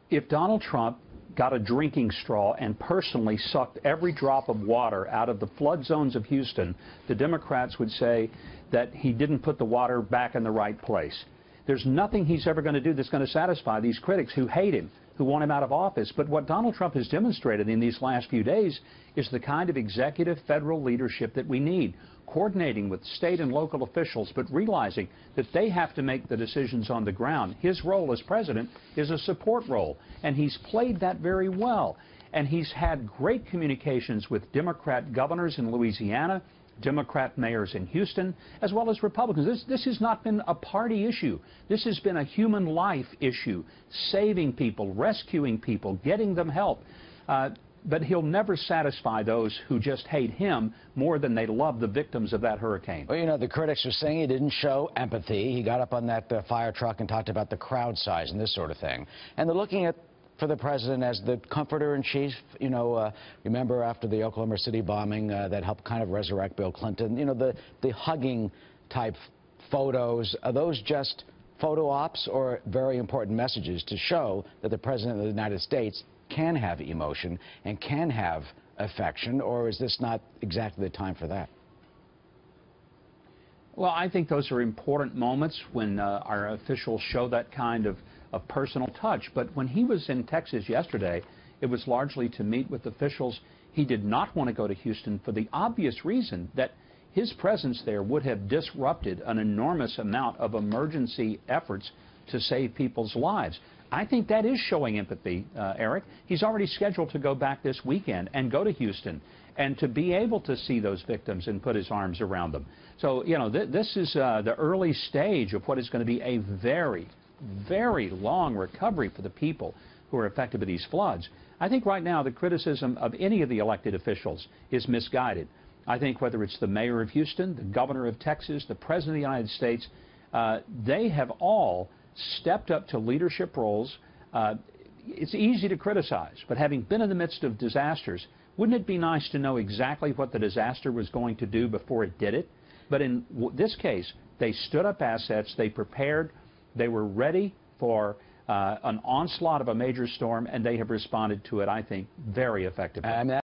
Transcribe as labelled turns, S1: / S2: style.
S1: If Donald Trump got a drinking straw and personally sucked every drop of water out of the flood zones of Houston, the Democrats would say that he didn't put the water back in the right place. There's nothing he's ever going to do that's going to satisfy these critics who hate him, who want him out of office. But what Donald Trump has demonstrated in these last few days is the kind of executive federal leadership that we need, coordinating with state and local officials, but realizing that they have to make the decisions on the ground. His role as president is a support role, and he's played that very well. And he's had great communications with Democrat governors in Louisiana, Democrat mayors in Houston, as well as Republicans. This has not been a party issue. This has been a human life issue, saving people, rescuing people, getting them help. But he'll never satisfy those who just hate him more than they love the victims of that hurricane.
S2: Well, you know, the critics are saying he didn't show empathy. He got up on that fire truck and talked about the crowd size and this sort of thing. And they're looking at for the president as the comforter-in-chief. You know, remember after the Oklahoma City bombing that helped kind of resurrect Bill Clinton, you know, the hugging type photos, are those just photo ops or very important messages to show that the president of the United States can have emotion and can have affection, or is this not exactly the time for that?
S1: Well, I think those are important moments when our officials show that kind of personal touch. But when he was in Texas yesterday, it was largely to meet with officials. He did not want to go to Houston for the obvious reason that his presence there would have disrupted an enormous amount of emergency efforts to save people's lives. I think that is showing empathy, Eric. He's already scheduled to go back this weekend and go to Houston and to be able to see those victims and put his arms around them. So, you know, this is the early stage of what is going to be a very, very long recovery for the people who are affected by these floods. I think right now the criticism of any of the elected officials is misguided. I think whether it's the mayor of Houston, the governor of Texas, the president of the United States, they have all stepped up to leadership roles. It's easy to criticize, but having been in the midst of disasters, wouldn't it be nice to know exactly what the disaster was going to do before it did it? But in this case, they stood up assets, they prepared, they were ready for an onslaught of a major storm, and they have responded to it, I think, very effectively.